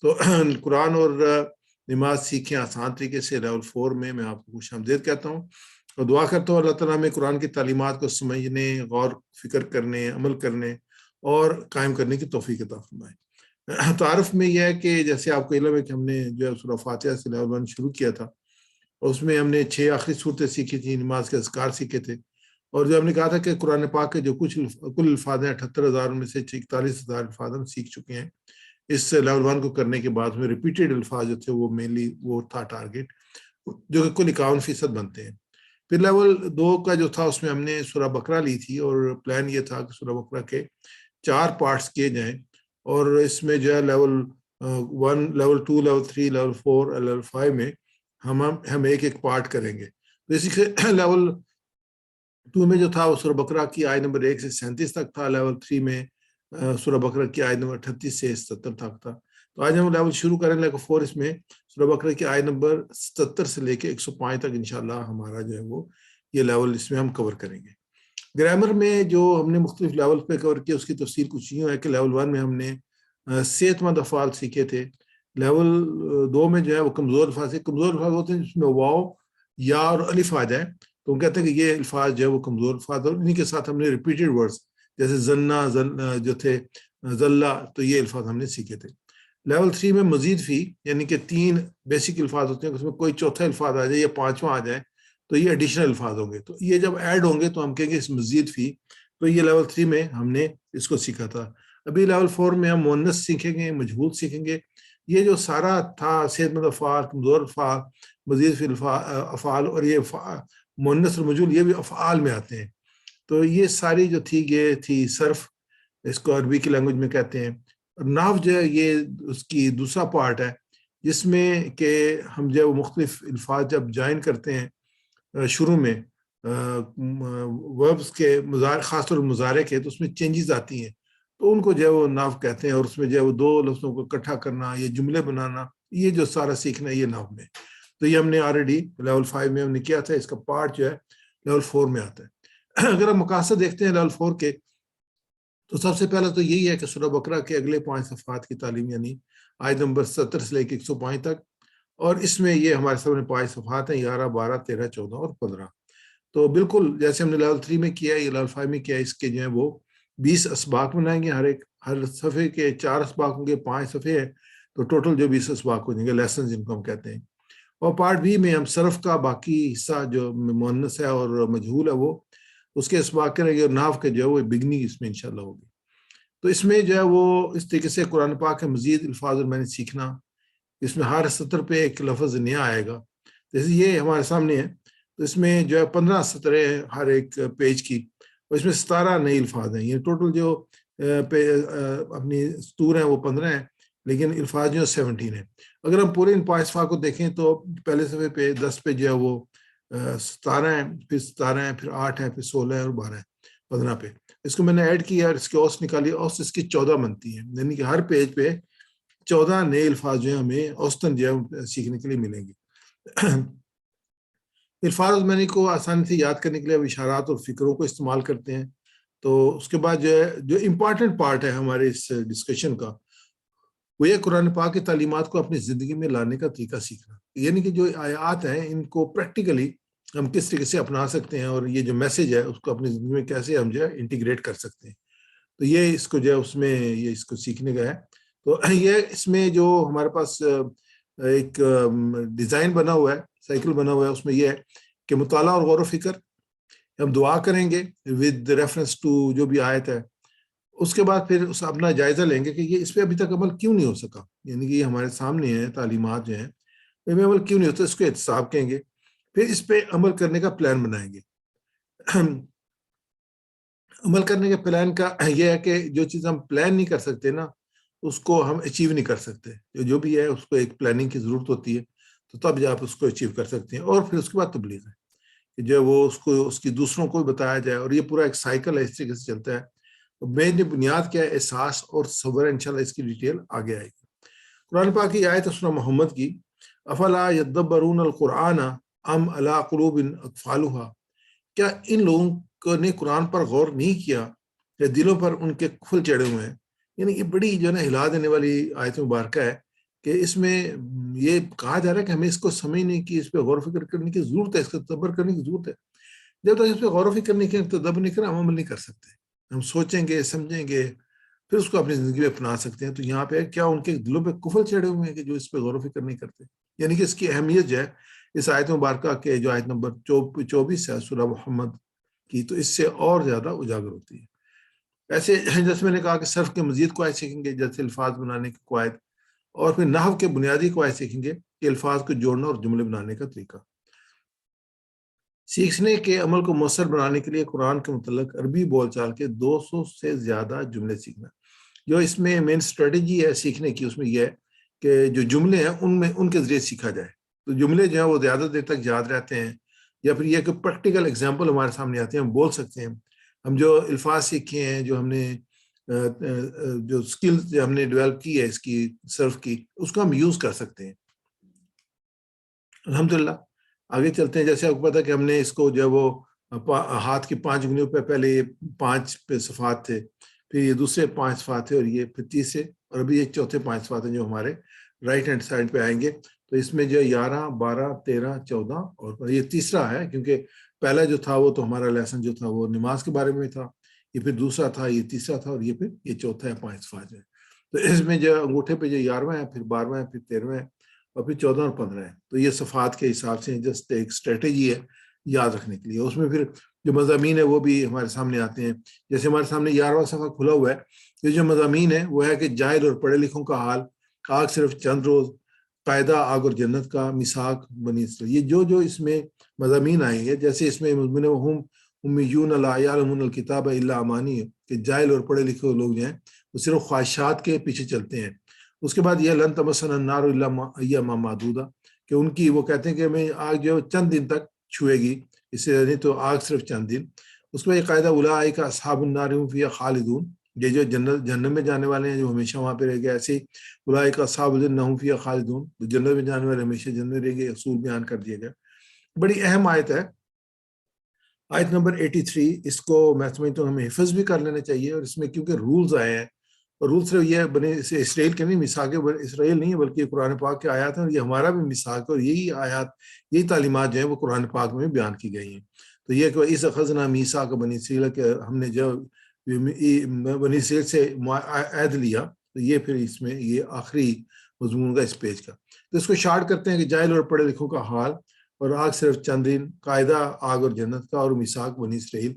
تو قرآن اور نماز سیکھیں آسان طریقے سے لیول 4 میں میں آپ کو خوش آمدید کہتا ہوں اور دعا کرتا ہوں اللہ تعالیٰ میں قرآن کی تعلیمات کو سمجھنے، غور فکر کرنے، عمل کرنے اور قائم کرنے کی توفیق عطا فرمائے۔ تعارف میں یہ ہے کہ جیسے آپ کو علم ہے کہ ہم نے جو ہے سورہ فاتحہ سے لیول 1 شروع کیا تھا، اس میں ہم نے 6 آخری صورتیں سیکھی تھیں، نماز کے اذکار سیکھے تھے، اور جو ہم نے کہا تھا کہ قرآن پاک کے جو کچھ کل الفاظ ہیں 78,000 میں سے 41,000 الفاظ ہم سیکھ چکے ہیں۔ اس لیول 1 کو کرنے کے بعد میں ریپیٹیڈ الفاظ جو تھے وہ مینلی وہ تھا ٹارگیٹ، جو کہ کل 51% بنتے ہیں۔ پھر لیول 2 کا جو تھا اس میں ہم نے سورہ بقرہ لی تھی، اور پلان یہ تھا کہ سورہ بقرہ کے 4 پارٹس کیے جائیں، اور اس میں جو ہے لیول 1، لیول 2، لیول 3، لیول 4 اور لیول 5 میں ہم ایک پارٹ کریں گے۔ بیسیکلی لیول 2 میں جو تھا وہ سورہ بقرہ کی آیت نمبر 1 سے 37 تک تھا، لیول 3 میں سورہ بقرہ کی آیت نمبر 38 سے 77 تک تھا۔ تو آج ہم لیول شروع کریں لیول 4، اس میں سورہ بقرہ کی آیت نمبر 77 سے لے کے 105 تک انشاءاللہ ہمارا جو ہے وہ یہ لیول اس میں ہم کور کریں گے۔ گرامر میں جو ہم نے مختلف لیول پہ کور کیا، اس کی تفصیل کچھ یوں ہے کہ لیول 1 میں ہم نے صحت مند افعال سیکھے تھے۔ لیول 2 میں جو ہے وہ کمزور الفاظ ہے۔ کمزور الفاظ ہوتے ہیں جس میں واو، یا اور الف آ جائے، تو ہم کہتے ہیں کہ یہ الفاظ جو ہے وہ کمزور الفاظ، اور انہی کے ساتھ ہم نے ریپیٹڈ ورڈز جیسے زنا جو تھے، زلہ، تو یہ الفاظ ہم نے سیکھے تھے۔ لیول 3 میں مزید فی، یعنی کہ 3 بیسک الفاظ ہوتے ہیں، اس میں کوئی چوتھا الفاظ آ جائے یا 5واں آ جائے تو یہ ایڈیشنل الفاظ ہوں گے، تو یہ جب ایڈ ہوں گے تو ہم کہیں گے اس مزید فی۔ تو یہ لیول 3 میں ہم نے اس کو سیکھا تھا۔ ابھی لیول 4 میں ہم مؤنث سیکھیں گے، مجہول سیکھیں گے۔ یہ جو سارا تھا صحت مند افعال، کمزور الفاظ، مزید فی افعال، اور یہ مؤنث اور مجہول یہ بھی افعال میں آتے ہیں۔ تو یہ ساری جو تھی یہ تھی صرف، اس کو عربی کی لینگویج میں کہتے ہیں۔ نحو جو ہے یہ اس کی دوسرا پارٹ ہے، جس میں کہ ہم جو مختلف الفاظ جب جوائن کرتے ہیں شروع میں وربز کے خاص طور مضارع کے، تو اس میں چینجز آتی ہیں، تو ان کو جو ہے وہ نحو کہتے ہیں، اور اس میں جو ہے وہ 2 لفظوں کو اکٹھا کرنا، یہ جملے بنانا، یہ جو سارا سیکھنا ہے یہ نحو میں۔ تو یہ ہم نے آلریڈی لیول 5 میں ہم نے کیا تھا، اس کا پارٹ جو ہے لیول 4 میں آتا ہے۔ اگر ہم مقاصد دیکھتے ہیں لیول 4 کے، تو سب سے پہلے تو یہی ہے کہ سورہ بقرہ کے اگلے 5 صفحات کی تعلیم، یعنی آیت نمبر 70 سے لے کے 105 تک، اور اس میں یہ ہمارے سامنے 5 صفحات ہیں، 11، 12، 13، 14 اور 15۔ تو بالکل جیسے ہم نے لیول 3 میں کیا ہے، یہ لیول 5 میں کیا ہے، اس کے جو ہے وہ 20 اسباق بنائیں گے، ہر صفحے کے 4 اسباق ہوں گے، 5 صفحے ہیں، تو ٹوٹل جو 20 اسباق ہو جائیں گے، لیسن جن کو ہم کہتے ہیں۔ اور پارٹ بی میں ہم صرف کا باقی حصہ جو مؤنث ہے اور مجہول ہے وہ اس کے اسباق کریں گے، اور نحو کے جو ہے وہ بگننگ اس میں انشاءاللہ ہوگی۔ تو اس میں جو ہے وہ اس طریقے سے قرآن پاک کے مزید الفاظ اور میں نے سیکھنا، اس میں ہر سطر پہ ایک لفظ نیا آئے گا، جیسے یہ ہمارے سامنے ہے، تو اس میں جو ہے 15 سطریں ہیں ہر ایک پیج کی، اور اس میں 17 نئے الفاظ ہیں۔ یہ ٹوٹل جو اپنی سطور ہیں وہ 15 ہیں، لیکن الفاظ جو 17 ہیں۔ اگر ہم پورے ان 5 صفحات کو دیکھیں تو پہلے صفحے پہ 10 پہ جو ہے وہ 17 ہیں، پھر 17 ہیں، پھر 8 ہیں، پھر 16 ہیں، اور 12 ہیں، 15 پہ۔ اس کو میں نے ایڈ کیا اور اس کی اوسط نکالی، اوسط اس کی 14 بنتی ہے، یعنی کہ ہر پیج پہ 14 نئے الفاظ جو ہیں ہمیں اوسطاً جو ہے سیکھنے کے لیے ملیں گے۔ الفاظ میں نے کو آسانی سے یاد کرنے کے لیے اشارات اور فکروں کو استعمال کرتے ہیں۔ تو اس کے بعد جو امپورٹنٹ پارٹ ہے ہمارے اس ڈسکشن کا، وہ یہ قرآن پاک کی تعلیمات کو اپنی زندگی میں لانے کا طریقہ سیکھنا، یعنی کہ جو آیات ہیں ان کو پریکٹیکلی ہم کس طریقے سے اپنا سکتے ہیں، اور یہ جو میسج ہے اس کو اپنی زندگی میں کیسے ہم جو ہے انٹیگریٹ کر سکتے ہیں۔ تو یہ اس کو جو ہے اس میں یہ اس کو سیکھنے کا ہے۔ تو یہ اس میں جو ہمارے پاس ایک ڈیزائن بنا ہوا ہے، سائیکل بنا ہوا ہے، اس میں یہ ہے کہ مطالعہ اور غور و فکر، ہم دعا کریں گے ود ریفرنس ٹو جو بھی آیت ہے، اس کے بعد پھر اس اپنا جائزہ لیں گے کہ یہ اس پہ ابھی تک عمل کیوں نہیں ہو سکا، یعنی کہ یہ ہمارے سامنے ہیں تعلیمات جو ہیں ان میں عمل کیوں نہیں ہوتا، اس کو احتساب کہیں گے، پھر اس پہ عمل کرنے کا پلان بنائیں گے۔ عمل کرنے کے پلان کا یہ ہے کہ جو چیز ہم پلان نہیں کر سکتے نا، اس کو ہم اچیو نہیں کر سکتے، جو بھی ہے اس کو ایک پلاننگ کی ضرورت ہوتی ہے، تو تب جب آپ اس کو اچیو کر سکتے ہیں۔ اور پھر اس کے بعد تبلیغ ہے کہ جو وہ اس کو اس کی دوسروں کو بتایا جائے، اور یہ پورا ایک سائیکل ہے، اس طریقے سے چلتا ہے۔ میری بنیاد کیا ہے، احساس اور صبر، انشاءاللہ اس کی ڈیٹیل آگے آئے گی۔ قرآن پاک کی آیت سورہ محمد کی، افلا یدبرون القرآن ام علی قلوب اقفالها، کیا ان لوگوں نے قرآن پر غور نہیں کیا یا دلوں پر ان کے کھل چڑھے ہوئے ہیں؟ یعنی یہ بڑی جو ہے نا ہلا دینے والی آیت مبارکہ ہے کہ اس میں یہ کہا جا رہا ہے کہ ہمیں اس کو سمجھنے کی، اس پہ غور و فکر کرنے کی ضرورت ہے، اس کا تدبر کرنے کی ضرورت ہے. جب تک اس پہ غور و فکر نہیں کریں، تدبر نہیں کریں، ہم عمل نہیں کر سکتے. ہم سوچیں گے، سمجھیں گے، پھر اس کو اپنی زندگی میں اپنا سکتے ہیں. تو یہاں پہ کیا ان کے دلوں پہ کفر چڑھے ہوئے ہیں کہ جو اس پہ غور و فکر نہیں کرتے؟ یعنی کہ اس کی اہمیت جو ہے اس آیت مبارکہ کے جو آیت نمبر 24 ہے سورہ محمد کی، تو اس سے اور زیادہ اجاگر ہوتی ہے. ایسے جیسے میں نے کہا کہ صرف کے مزید قواعد سیکھیں گے، جیسے الفاظ بنانے کے قواعد، اور پھر نحو کے بنیادی قواعد سیکھیں گے کہ الفاظ کو جوڑنا اور جملے بنانے کا طریقہ. سیکھنے کے عمل کو مؤثر بنانے کے لیے قرآن کے متعلق عربی بول چال کے 200 سے زیادہ جملے سیکھنا. جو اس میں مین اسٹریٹجی ہے سیکھنے کی، اس میں یہ ہے کہ جو جملے ہیں ان کے ذریعے سیکھا جائے. تو جملے جو ہیں وہ زیادہ دیر تک یاد رہتے ہیں، یا پھر یہ کہ پریکٹیکل ایگزامپل ہمارے سامنے آتے ہیں، ہم بول سکتے ہیں. ہم جو الفاظ سیکھے ہیں، جو ہم نے جو اسکلز ہم نے ڈیولپ کی ہے اس کی صرف کی، اس کو ہم یوز کر سکتے ہیں. الحمدللہ آگے چلتے ہیں. جیسے آپ کو پتا کہ ہم نے اس کو جو ہے وہ ہاتھ کی 5 انگلیوں پہ پہلے یہ 5 پہ صفات تھے، پھر یہ دوسرے 5 صفات تھے، اور یہ پھر تیسرے، اور ابھی یہ چوتھے 5 صفات ہیں جو ہمارے رائٹ ہینڈ سائڈ پہ آئیں گے. تو اس میں جو 11 12 13 14 اور یہ تیسرا ہے، کیونکہ پہلا جو تھا وہ تو ہمارا لیسن جو تھا وہ نماز کے بارے میں تھا، یہ پھر دوسرا تھا، یہ تیسرا تھا، اور یہ پھر یہ چوتھا ہے 5 صفات ہے. تو اس میں جو انگوٹھے پہ جو 11واں ہے، پھر 12واں ہے، پھر 13واں ہے، اور پھر 14 اور 15 ہے. تو یہ صفات کے حساب سے جسٹ ایک اسٹریٹجی ہے یاد رکھنے کے لیے. اس میں پھر جو مضامین ہے وہ بھی ہمارے سامنے آتے ہیں. جیسے ہمارے سامنے 11واں صفحہ کھلا ہوا ہے، یہ جو مضامین ہے وہ ہے کہ جاہل اور پڑھے لکھوں کا حال، آگ صرف چند روز، قاعدہ آگ اور جنت کا، میثاق بنی اسرائیل. یہ جو اس میں مضامین آئیں گے، جیسے اس میں ہم امیون لا یعلمون الکتاب الا امانی، کہ جاہل اور پڑھے لکھے لوگ جو ہیں وہ صرف خواہشات کے پیچھے چلتے ہیں. اس کے بعد یہ لن تمسنا النار الا ایاما معدودہ، کہ ان کی وہ کہتے ہیں کہ ہمیں آگ جو چند دن تک چھوئے گی، اس سے نہیں تو آگ صرف چند دن. اس کے بعد یہ قاعدہ اولئک اصحاب النار هم فیہا خالدون، یہ جو جنت میں جانے والے ہیں جو ہمیشہ وہاں پہ رہ گئے. ایسے ہی اولئک اصحاب الجنہ هم فیہا خالدون، جو جنت میں جانے والے ہمیشہ جنت میں رہیں گے. اصول بیان کر دیا گیا. بڑی اہم آیت ہے آیت نمبر 83. اس کو میں سمجھتا ہوں ہمیں حفظ بھی کر لینا چاہیے. اور اس میں کیونکہ رولز آئے ہیں، اور رول صرف یہ بنے اسرائیل کے نہیں، میثاق اسرائیل نہیں ہے، بلکہ قرآن پاک کے آیات ہیں، اور یہ ہمارا بھی میثاق ہے. اور یہی آیات، یہی تعلیمات جو ہیں وہ قرآن پاک میں بیان کی گئی ہیں. تو یہ کہ اس اخذنا میثاق بنی اسرائیل، کہ ہم نے جو بنی اسرائیل سے عہد لیا، تو یہ پھر اس میں یہ آخری مضمون کا اس پیج کا. تو اس کو شارٹ کرتے ہیں کہ جاہل اور پڑھے لکھوں کا حال، اور آگ صرف چند دن، قاعدہ آگ اور جنت کا، اور میثاق بنی اسرائیل.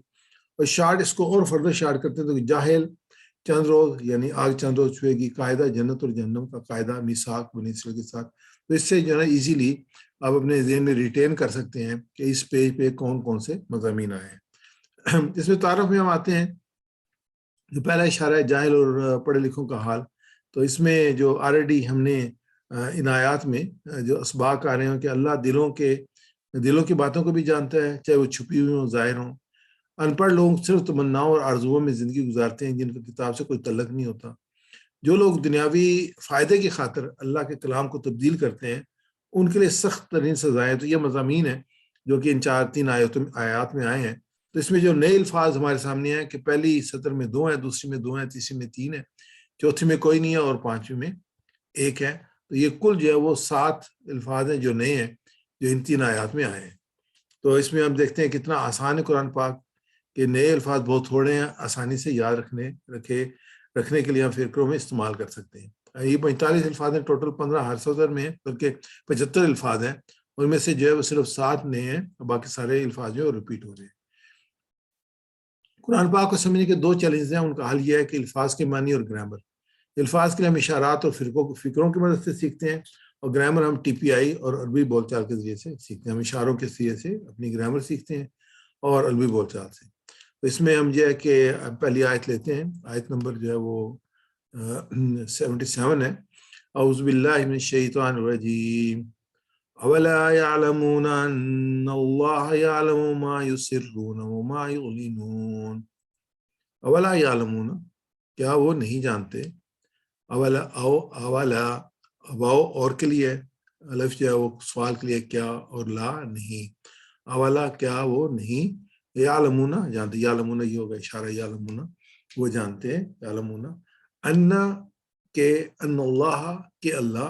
اور شارٹ اس کو اور فردر شارٹ کرتے ہیں تو جاہل چند روز، یعنی آگ چند روز چھوئے گی، قاعدہ جنت اور جہنم کا، قاعدہ میثاق بنی اسرائیل کے ساتھ. تو اس سے جو ہے ایزیلی آپ اپنے ذہن میں ریٹین کر سکتے ہیں کہ اس پیج پہ کون کون سے مضامین آئے ہیں. اس میں تعارف میں ہم آتے ہیں. جو پہلا اشارہ ہے جاہل اور پڑھے لکھوں کا حال، تو اس میں جو آلریڈی ہم نے ان آیات میں جو اسباق آ رہے ہیں کہ اللہ دلوں کی باتوں کو بھی جانتا ہے، چاہے وہ چھپی ہوئی ہوں ظاہر ہوں. ان پڑھ لوگ صرف تمناؤں اور آرزوؤں میں زندگی گزارتے ہیں جن کا کتاب سے کوئی تعلق نہیں ہوتا. جو لوگ دنیاوی فائدے کی خاطر اللہ کے کلام کو تبدیل کرتے ہیں، ان کے لیے سخت ترین سزائیں. تو یہ مضامین ہیں جو کہ ان 3 آیات میں آئے ہیں. تو اس میں جو نئے الفاظ ہمارے سامنے ہیں کہ پہلی سطر میں 2 ہیں، دوسری میں 2 ہیں، تیسری میں 3 ہیں، چوتھی میں کوئی نہیں ہے، اور 5ویں میں 1 ہے. تو یہ کل جو ہے وہ 7 الفاظ ہیں جو نئے ہیں، جو ان 3 آیات میں آئے ہیں. تو اس میں ہم دیکھتے ہیں کتنا آسان ہے قرآن پاک، کہ نئے الفاظ بہت تھوڑے ہیں، آسانی سے یاد رکھنے کے لیے ہم فکروں میں استعمال کر سکتے ہیں. یہ 45 الفاظ ہیں ٹوٹل، 15 ہر صدر میں ہیں، بلکہ 75 الفاظ ہیں. ان میں سے جو ہے وہ صرف 7 نئے ہیں، اور باقی سارے الفاظ جو ریپیٹ ہو رہے ہیں. قرآن پاک کو سمجھنے کے 2 چیلنجز ہیں. ان کا حل یہ ہے کہ الفاظ کے معنی اور گرامر. الفاظ کے لیے ہم اشارات اور فکروں کی مدد سے سیکھتے ہیں، اور گرامر ہم TPI اور عربی بول چال کے ذریعے سے سیکھتے ہیں. ہم اشاروں کے ذریعے سے اپنی گرامر سیکھتے ہیں، اور عربی بول چال سے. تو اس میں ہم جو ہے کہ پہلی آیت لیتے ہیں. آیت نمبر جو ہے وہ 77 ہے. اعوذ باللہ من الشیطان الرجیم. اولا یعلمون ان اللہ یعلم ما یسرون وما یعلنون. اولا یعلمون، کیا وہ نہیں جانتے؟ اولا واو اور کے لیے، الف جو ہے وہ سوال کے لیے، کیا اور لا نہیں. اولا کیا وہ نہیں، یعلمون جانتے، یعلمون یہ ہوگا اشارہ، یعلمون وہ جانتے ہیں، یعلمون ان کے ان اللہ کے اللہ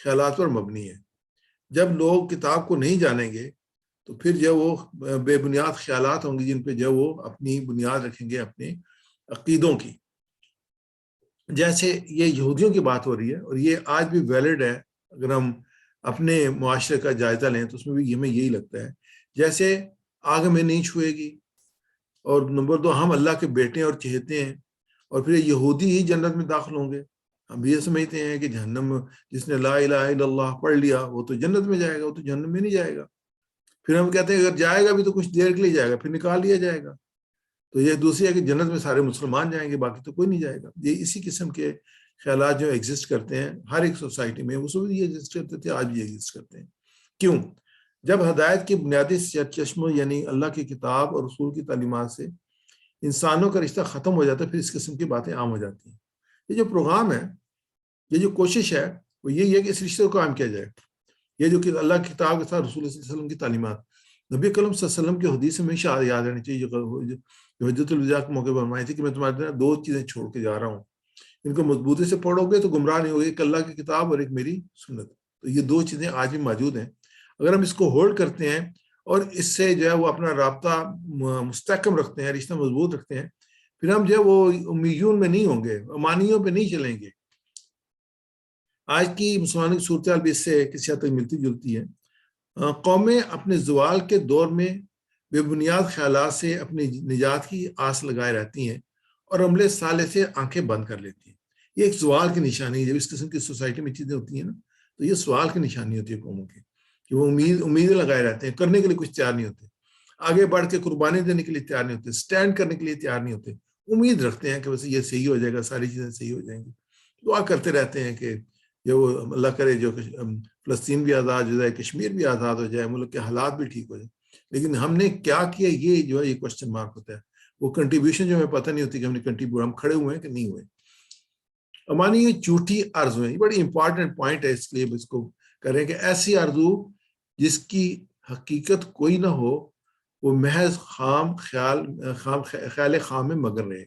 خیالات پر مبنی ہے. جب لوگ کتاب کو نہیں جانیں گے تو پھر جو وہ بے بنیاد خیالات ہوں گے جن پہ جو وہ اپنی بنیاد رکھیں گے اپنے عقیدوں کی. جیسے یہ یہودیوں کی بات ہو رہی ہے اور یہ آج بھی ویلڈ ہے. اگر ہم اپنے معاشرے کا جائزہ لیں تو اس میں بھی ہمیں یہی لگتا ہے جیسے آگ ہمیں نہیں چھوئے گی، اور نمبر 2 ہم اللہ کے بیٹے اور چہتے ہیں، اور پھر یہودی ہی جنت میں داخل ہوں گے. ہم یہ سمجھتے ہیں کہ جہنم جس نے لا الہ الا اللہ پڑھ لیا وہ تو جنت میں جائے گا، وہ تو جہنم میں نہیں جائے گا. پھر ہم کہتے ہیں اگر جائے گا بھی تو کچھ دیر کے لیے جائے گا پھر نکال لیا جائے گا. تو یہ دوسری ہے کہ جنت میں سارے مسلمان جائیں گے باقی تو کوئی نہیں جائے گا. یہ اسی قسم کے خیالات جو ایگزسٹ کرتے ہیں ہر ایک سوسائٹی میں، اس وقت یہ ایگزسٹ کرتے تھے، آج بھی ایگزسٹ کرتے ہیں. کیوں؟ جب ہدایت کی بنیادی چشمہ یعنی اللہ کی کتاب اور رسول کی تعلیمات سے انسانوں کا رشتہ ختم ہو جاتا ہے، پھر اس قسم کی باتیں عام ہو جاتی ہیں. یہ جو پروگرام ہے، یہ جو کوشش ہے وہ یہی ہے کہ اس رشتے کو قائم کیا جائے. یہ جو کہ اللہ کی کتاب کے ساتھ رسول صلی اللہ علیہ وسلم کی تعلیمات، نبی کریم صلی اللہ علیہ وسلم کی حدیث ہمیشہ یاد رہنی چاہیے جو حجۃ الوداع کے موقع پر فرمائی تھی کہ میں تمہارے 2 چیزیں چھوڑ کے جا رہا ہوں، ان کو مضبوطی سے پڑھو گے تو گمراہ نہیں ہوگے، ایک اللہ کی کتاب اور ایک میری سنت. تو یہ 2 چیزیں آج بھی موجود ہیں. اگر ہم اس کو ہولڈ کرتے ہیں اور اس سے جو ہے وہ اپنا رابطہ مستحکم رکھتے ہیں، رشتہ مضبوط رکھتے ہیں، پھر ہم جو ہے وہ امیون میں نہیں ہوں گے، امانیوں پہ نہیں چلیں گے. آج کی مسلمانوں کی صورتحال بھی اس سے کسی حد تک ملتی جلتی ہے. قومیں اپنے زوال کے دور میں بے بنیاد خیالات سے اپنی نجات کی آس لگائے رہتی ہیں اور عملے سالے سے آنکھیں بند کر لیتی ہیں. یہ ایک زوال کی نشانی ہے. جب اس قسم کی سوسائٹی میں چیزیں ہوتی ہیں نا تو یہ سوال کی نشانی ہوتی ہے قوموں کی، کہ وہ امیدیں لگائے رہتے ہیں، کرنے کے لیے کچھ تیار نہیں ہوتے، آگے بڑھ کے قربانی دینے کے لیے تیار نہیں ہوتے، سٹینڈ کرنے کے لیے تیار نہیں ہوتے. امید رکھتے ہیں کہ بس یہ صحیح ہو جائے گا، ساری چیزیں صحیح ہو جائیں گی. دعا کرتے رہتے ہیں کہ جو اللہ کرے جو فلسطین بھی آزاد ہو جائے، کشمیر بھی آزاد ہو جائے، ملک کے حالات بھی ٹھیک ہو جائیں. لیکن ہم نے کیا کیا یہ جو ہے یہ کوشچن مارک ہوتا ہے. وہ کنٹریبیوشن جو ہمیں پتہ نہیں ہوتی کہ ہم نے کنٹریبیوٹ، ہم کھڑے ہوئے ہیں کہ نہیں ہوئے. امانی یہ جھوٹی آرزو ہیں، یہ بڑی امپورٹنٹ پوائنٹ ہے، اس لیے اس کو کریں کہ ایسی آرزو جس کی حقیقت کوئی نہ ہو، وہ محض خیال خام میں مگر رہے.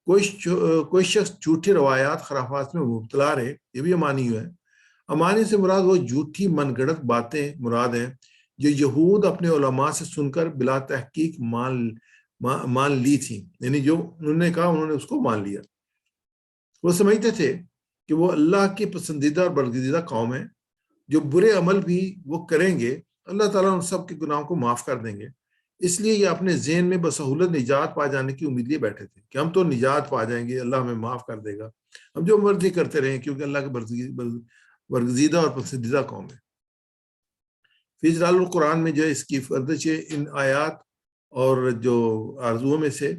کوئی شخص جھوٹی روایات خرافات میں مبتلا رہے، یہ بھی امانی ہے. امانی سے مراد وہ جھوٹی من گڑت باتیں مراد ہیں جو یہود اپنے علماء سے سن کر بلا تحقیق مان لی تھی. یعنی جو انہوں نے کہا انہوں نے اس کو مان لیا. وہ سمجھتے تھے کہ وہ اللہ کی پسندیدہ اور برگزیدہ قوم ہے، جو برے عمل بھی وہ کریں گے اللہ تعالیٰ ان سب کے گناہوں کو معاف کر دیں گے. اس لیے یہ اپنے ذہن میں بسہولت نجات پا جانے کی امید لیے بیٹھے تھے کہ ہم تو نجات پا جائیں گے، اللہ ہمیں معاف کر دے گا، ہم جو مرضی کرتے رہیں کیونکہ اللہ کے برگزیدہ اور پسندیدہ قوم ہے. فی جلال القرآن میں جو اس کی فردش ان آیات اور جو آرزوؤں میں سے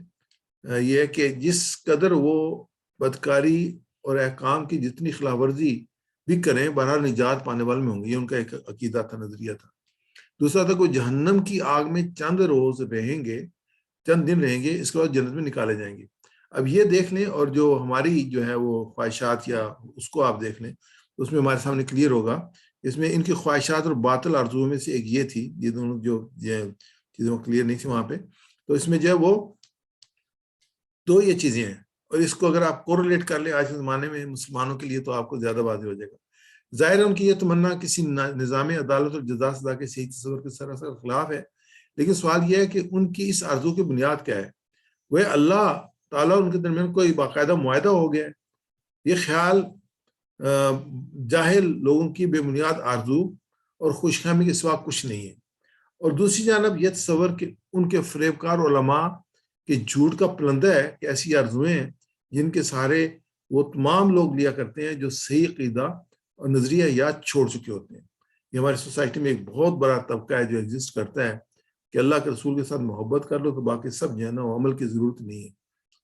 یہ ہے کہ جس قدر وہ بدکاری اور احکام کی جتنی خلاف ورزی بھی کریں بہرحال نجات پانے والے میں ہوں گے. یہ ان کا ایک عقیدہ تھا، نظریہ تھا. دوسرا تھا کہ وہ جہنم کی آگ میں چند روز رہیں گے، چند دن رہیں گے، اس کے بعد جنت میں نکالے جائیں گے. اب یہ دیکھ لیں، اور جو ہماری جو ہے وہ خواہشات یا اس کو آپ دیکھ لیں، اس میں ہمارے سامنے کلیئر ہوگا. اس میں ان کی خواہشات اور باطل آرزوؤں میں سے ایک یہ تھی، یہ دونوں جو چیزیں کلیئر نہیں تھی وہاں پہ. تو اس میں جو ہے وہ 2 یہ چیزیں ہیں، اور اس کو اگر آپ کوریلیٹ کر لیں آج کے زمانے میں مسلمانوں کے لیے تو آپ کو زیادہ واضح ہو جائے گا. ظاہر ہے ان کی یہ تمنا کسی نظام عدالت اور جزا سزا کے صحیح تصور کے سراسر خلاف ہے. لیکن سوال یہ ہے کہ ان کی اس آرزو کی بنیاد کیا ہے؟ وہ اللہ تعالیٰ ان کے درمیان کوئی باقاعدہ معاہدہ ہو گیا ہے. یہ خیال جاہل لوگوں کی بے بنیاد آرزو اور خوشخامی کے سوا کچھ نہیں ہے. اور دوسری جانب یہ تصور کہ ان کے فریبکار علماء کے جھوٹ کا پلندہ ہے کہ ایسی آرزویں ہیں جن کے سہارے وہ تمام لوگ لیا کرتے ہیں جو صحیح عقیدہ اور نظریہ یاد چھوڑ چکے ہوتے ہیں. یہ ہماری سوسائٹی میں ایک بہت بڑا طبقہ ہے جو ایگزسٹ کرتا ہے کہ اللہ کے رسول کے ساتھ محبت کر لو تو باقی سب جو ہے نا عمل کی ضرورت نہیں ہے.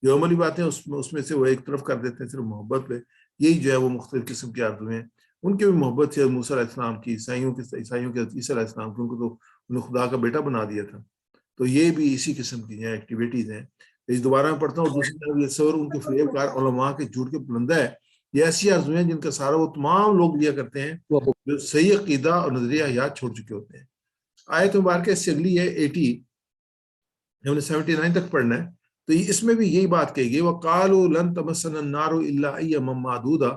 جو عملی باتیں اس میں سے وہ ایک طرف کر دیتے ہیں صرف محبت پہ. یہی جو ہے وہ مختلف قسم کی آرزویں ہیں. ان کی بھی محبت سے موسیٰ علیہ السلام کی، عیسائیوں کے عیسیٰ علیہ السلام کی، ان کو تو انہوں نے خدا کا بیٹا بنا دیا تھا. تو یہ بھی اسی قسم کی ایکٹیویٹیز ہیں. اس دوبارہ میں پڑھتا ہوں. دوسری طرف یہ سور ان کے فریب کار علماء کے جھوٹ کے پلندہ ہے. یہ ایسی آرزویں ہیں جن کا سارا وہ تمام لوگ لیا کرتے ہیں جو صحیح عقیدہ اور نظریہ یاد چھوڑ چکے ہوتے ہیں. آیت مبارکہ سے اگلی ہے 80، ہم نے 79 تک پڑھنا ہے. تو اس میں بھی یہی بات کہی گئی، وَقَالُوا لَن تَمَسَّنَا النَّارُ إِلَّا أَيَّامًا مَّعْدُودَةً.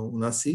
79।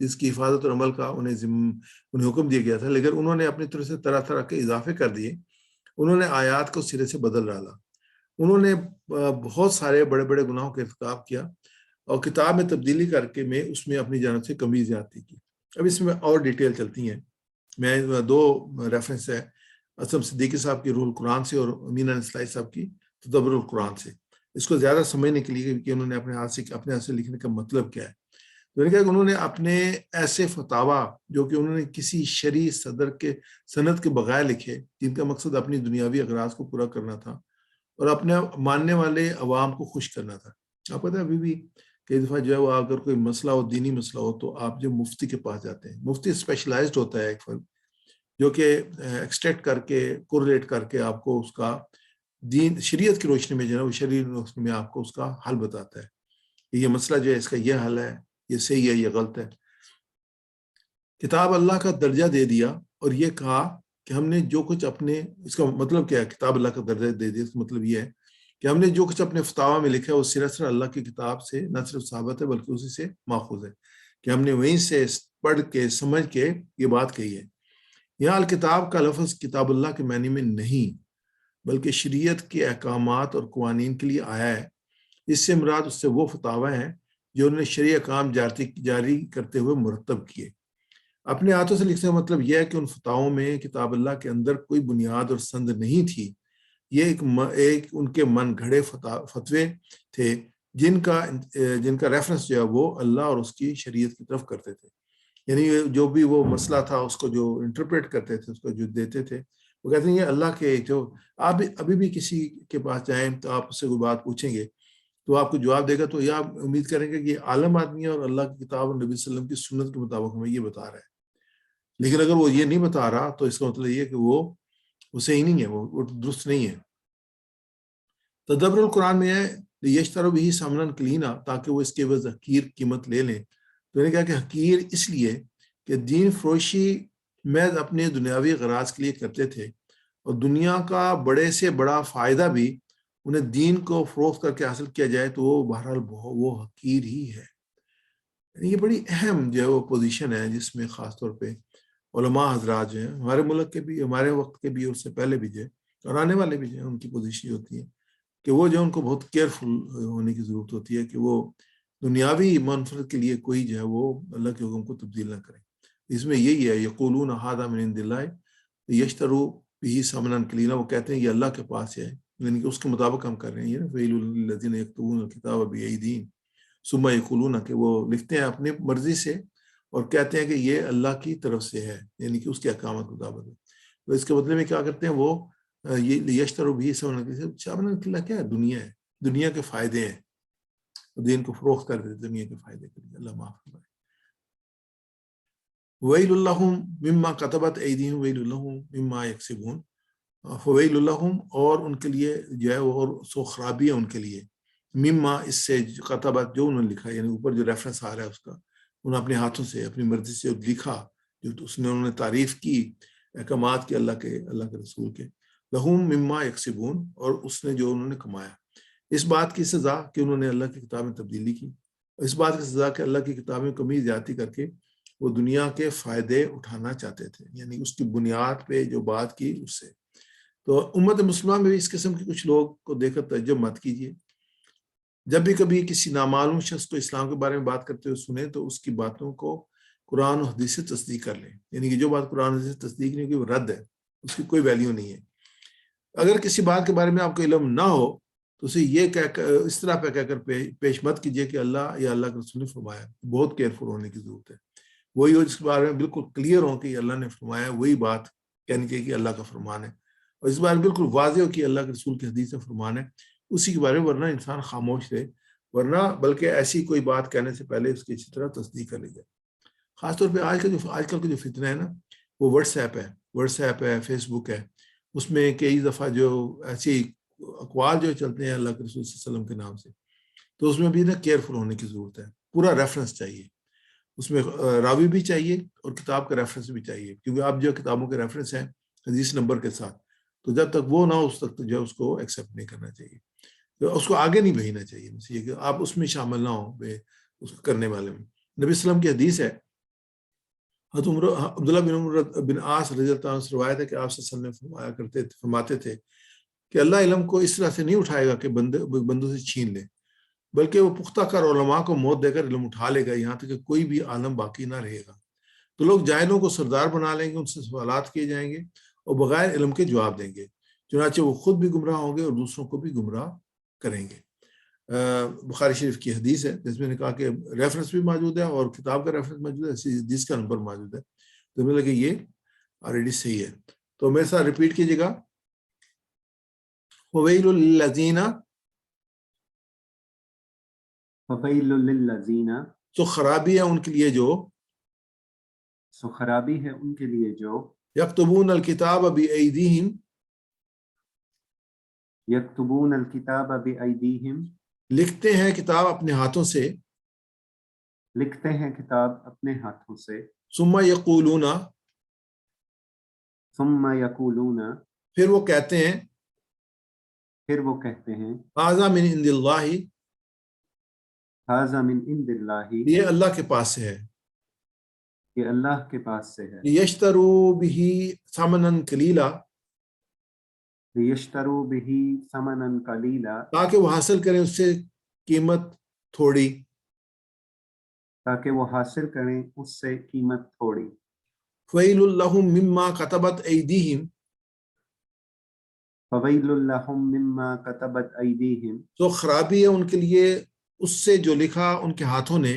جس کی حفاظت اور عمل کا انہیں حکم دیا گیا تھا، لیکن انہوں نے اپنی طرف سے طرح طرح کے اضافے کر دیے. انہوں نے آیات کو سرے سے بدل ڈالا. انہوں نے بہت سارے بڑے بڑے گناہوں کا ارتکاب کیا اور کتاب میں تبدیلی کر کے اس میں اپنی جانب سے کمی زیادتی کی. اب اس میں اور ڈیٹیل چلتی ہیں. میں 2 ریفرنس ہے، اسلم صدیقی صاحب کی روح القرآن سے اور امین انصلاحی صاحب کی تدبر القرآن سے. اس کو زیادہ سمجھنے کے لیے کہ انہوں نے اپنے ہاتھ سے لکھنے کا مطلب کیا ہے. تو نے کہا کہ انہوں نے اپنے ایسے فتاوا جو کہ انہوں نے کسی شرعی صدر کے سند کے بغیر لکھے، جن کا مقصد اپنی دنیاوی اغراض کو پورا کرنا تھا اور اپنے ماننے والے عوام کو خوش کرنا تھا. آپ پتہ ہے ابھی بھی کئی دفعہ جو ہے وہ اگر کوئی مسئلہ ہو، دینی مسئلہ ہو، تو آپ جو مفتی کے پاس جاتے ہیں. مفتی اسپیشلائزڈ ہوتا ہے ایک فرد جو کہ ایکسٹریکٹ کر کے کوریلیٹ کر کے آپ کو اس کا دین شریعت کی روشنی میں جو ہے وہ شریعت کی روشنی میں آپ کو اس کا حل بتاتا ہے. یہ مسئلہ جو ہے اس کا یہ حل ہے، یہ صحیح ہے، یہ غلط ہے. کتاب اللہ کا درجہ دے دیا اور یہ کہا کہ ہم نے جو کچھ اپنے، اس کا مطلب کیا ہے کتاب اللہ کا درجہ دے دیا؟ اس کا مطلب یہ ہے کہ ہم نے جو کچھ اپنے فتاوا میں لکھا ہے وہ سراسر اللہ کی کتاب سے نہ صرف ثابت ہے بلکہ اسی سے ماخوذ ہے، کہ ہم نے وہیں سے پڑھ کے سمجھ کے یہ بات کہی ہے. یہاں الکتاب کا لفظ کتاب اللہ کے معنی میں نہیں بلکہ شریعت کے احکامات اور قوانین کے لیے آیا ہے. اس سے مراد اس سے وہ فتاوا ہیں جو انہوں نے شرعی احکام جاری کرتے ہوئے مرتب کیے. اپنے ہاتھوں سے لکھنے کا مطلب یہ ہے کہ ان فتاووں میں کتاب اللہ کے اندر کوئی بنیاد اور سند نہیں تھی. یہ ایک ان کے من گھڑے فتوے تھے جن کا ریفرنس جو ہے وہ اللہ اور اس کی شریعت کی طرف کرتے تھے. یعنی جو بھی وہ مسئلہ تھا اس کو جو انٹرپریٹ کرتے تھے، اس کو جو دیتے تھے، وہ کہتے ہیں یہ اللہ کے، جو آپ ابھی بھی کسی کے پاس جائیں تو آپ اس سے کوئی بات پوچھیں گے تو آپ کو جواب دے گا تو یہ آپ امید کریں گے کہ یہ عالم آدمی ہے اور اللہ کی کتاب اور نبی صلی اللہ علیہ وسلم کی سنت کے مطابق ہمیں یہ بتا رہا ہے. لیکن اگر وہ یہ نہیں بتا رہا تو اس کا مطلب یہ ہے کہ وہ صحیح نہیں ہے، وہ درست نہیں ہے. تدبر القرآن میں ہے یشتروا بہ ثمنا قلیلا، تاکہ وہ اس کے عوض حقیر قیمت لے لیں. تو میں نے کہا کہ حقیر اس لیے کہ دین فروشی محض اپنے دنیاوی غراض کے لیے کرتے تھے اور دنیا کا بڑے سے بڑا فائدہ بھی انہیں دین کو فروخت کر کے حاصل کیا جائے تو وہ بہرحال وہ حقیر ہی ہے. یہ بڑی اہم جو ہے وہ پوزیشن ہے جس میں خاص طور پہ علماء حضرات جو ہیں ہمارے ملک کے بھی، ہمارے وقت کے بھی، اور اس سے پہلے بھی جو ہے اور آنے والے بھی جو ہیں، ان کی پوزیشن ہوتی ہے کہ وہ جو ان کو بہت کیئرفل ہونے کی ضرورت ہوتی ہے کہ وہ دنیاوی منفرد کے لیے کوئی جو ہے وہ اللہ کے حکم کو تبدیل نہ کریں. اس میں یہی ہے یقولون ھذا من عند اللہ یشتروا بہ ثمنا قلیلا، وہ کہتے ہیں یہ اللہ کے پاس ہے، یعنی کہ اس کے مطابق ہم کر رہے ہیں. ویل للذین یکتبون الکتاب بایدیہم ثم یقولون، کہ وہ لکھتے ہیں اپنی مرضی سے اور کہتے ہیں کہ یہ اللہ کی طرف سے ہے، یعنی کہ اس کے احکامات کے مطابق ہے. تو اس کے بدلے میں کیا کرتے ہیں وہ یہ یشتروا بہ ثمنا قلیلا کیا ہے؟ دنیا ہے، دنیا کے فائدے ہیں، دین کو فروخت کر دیتے دنیا کے فائدے کے لیے. اللہ معاف فرمائے. ویل لہم مما کتبت ایدیہم ویل لہم مما یکسبون، فویل لہم، اور ان کے لیے جو ہے اور سو خرابی ہے ان کے لیے، مما اس سے کتبت جو انہوں نے لکھا، یعنی اوپر جو ریفرنس آ رہا ہے اس کا، انہوں نے اپنے ہاتھوں سے اپنی مرضی سے لکھا، جو اس نے انہوں نے تعریف کی احکامات کے اللہ کے رسول کے. لہم مما یکسبون، اور اس نے جو انہوں نے کمایا. اس بات کی سزا کہ انہوں نے اللہ کی کتاب میں تبدیلی کی، اس بات کی سزا کہ اللہ کی کتاب میں کمی زیادتی کر کے وہ دنیا کے فائدے اٹھانا چاہتے تھے، یعنی اس کی بنیاد پہ جو بات کی اس سے. تو امت مسلمہ میں بھی اس قسم کے کچھ لوگ کو دیکھ کر تعجب مت کیجیے. جب بھی کبھی کسی نامعلوم شخص کو اسلام کے بارے میں بات کرتے ہوئے سنیں تو اس کی باتوں کو قرآن و حدیث سے تصدیق کر لیں، یعنی کہ جو بات قرآن و حدیث سے تصدیق نہیں ہوگی وہ رد ہے، اس کی کوئی ویلیو نہیں ہے. اگر کسی بات کے بارے میں آپ کو علم نہ ہو تو اسے یہ اس طرح پہ کہہ کر پیش مت کیجیے کہ اللہ یا اللہ کے رسول نے فرمایا. بہت کیئرفل ہونے کی ضرورت ہے. وہی ہو جس کے بارے میں بالکل کلیئر ہو کہ اللہ نے فرمایا، وہی بات کہنی چاہیے کہ اللہ کا فرمان ہے، اور اس بارے میں بالکل واضح ہو کہ اللہ کے رسول کی حدیث میں فرمان ہے، اسی کے بارے میں، ورنہ انسان خاموش رہے، ورنہ بلکہ ایسی کوئی بات کہنے سے پہلے اس کی اچھی طرح تصدیق کر لی جائے. خاص طور پہ آج کل کا جو فتنہ ہے نا، وہ واٹس ایپ ہے، فیس بک ہے. اس میں کئی دفعہ جو ایسی اقوال جو چلتے ہیں اللہ کے رسول صلی اللہ علیہ وسلم کے نام سے، تو اس میں بھی نا کیئرفل ہونے کی ضرورت ہے. پورا ریفرنس چاہیے، اس میں راوی بھی چاہیے اور کتاب کا ریفرنس بھی چاہیے، کیونکہ آپ جو کتابوں کے ریفرنس ہیں حدیث نمبر کے ساتھ، تو جب تک وہ نہ ہو اس تک جو ہے اس کو ایکسیپٹ نہیں کرنا چاہیے، تو اس کو آگے نہیں بھیجنا چاہیے. کہ آپ اس میں شامل نہ ہوں اس کو کرنے والے میں. نبی صلی اللہ علیہ وسلم کی حدیث ہے عبداللہ بن عمر بن عاص رضی اللہ عنہ سے روایت ہے کہ آپ صلی اللہ علیہ وسلم فرماتے تھے کہ اللہ علم کو اس طرح سے نہیں اٹھائے گا کہ بندوں سے چھین لے، بلکہ وہ پختہ کر علماء کو موت دے کر علم اٹھا لے گا، یہاں تک کہ کوئی بھی عالم باقی نہ رہے گا۔ تو لوگ جاہلوں کو سردار بنا لیں گے، ان سے سوالات کیے جائیں گے اور بغیر علم کے جواب دیں گے، چنانچہ وہ خود بھی گمراہ ہوں گے اور دوسروں کو بھی گمراہ کریں گے۔ بخاری شریف کی حدیث ہے جس میں نے کہا کہ ریفرنس بھی موجود ہے اور کتاب کا ریفرنس موجود ہے، اسی حدیث کا نمبر موجود ہے، تو مجھے لگے یہ آلریڈی صحیح ہے۔ تو میرے ساتھ ریپیٹ کیجیے گا، وَوَيْلٌ لِّلَّذِينَ، فَوَيْلٌ لِّلَّذِينَ، تو خرابی ہے ان کے لیے جو سو خرابی ہے ان کے لیے جو یکتبون الکتاب بِأَیْدِیہم، یکتبون الکتاب بِأَیْدِیہم، لکھتے ہیں کتاب اپنے ہاتھوں سے، لکھتے ہیں کتاب اپنے ہاتھوں سے، ثم یقولون، ثم یقولون، پھر وہ کہتے ہیں، پھر وہ کہتے ہیں، ھذا من عند اللہ، ھذا من عند اللہ، یہ اللہ کے پاس سے ہے، یہ اللہ کے پاس سے ہے، لیشتروا بہ ثمنا قلیلا، لیشتروا بہ ثمنا قلیلا، تاکہ وہ حاصل کریں اس سے قیمت تھوڑی، تاکہ وہ حاصل کریں اس سے قیمت تھوڑی، فویل لہم مما کتبت ایدیہم، فویل لہم مما کتبت ایدیہم، تو خرابی ہے ان کے لیے اس سے جو لکھا ان کے ہاتھوں نے،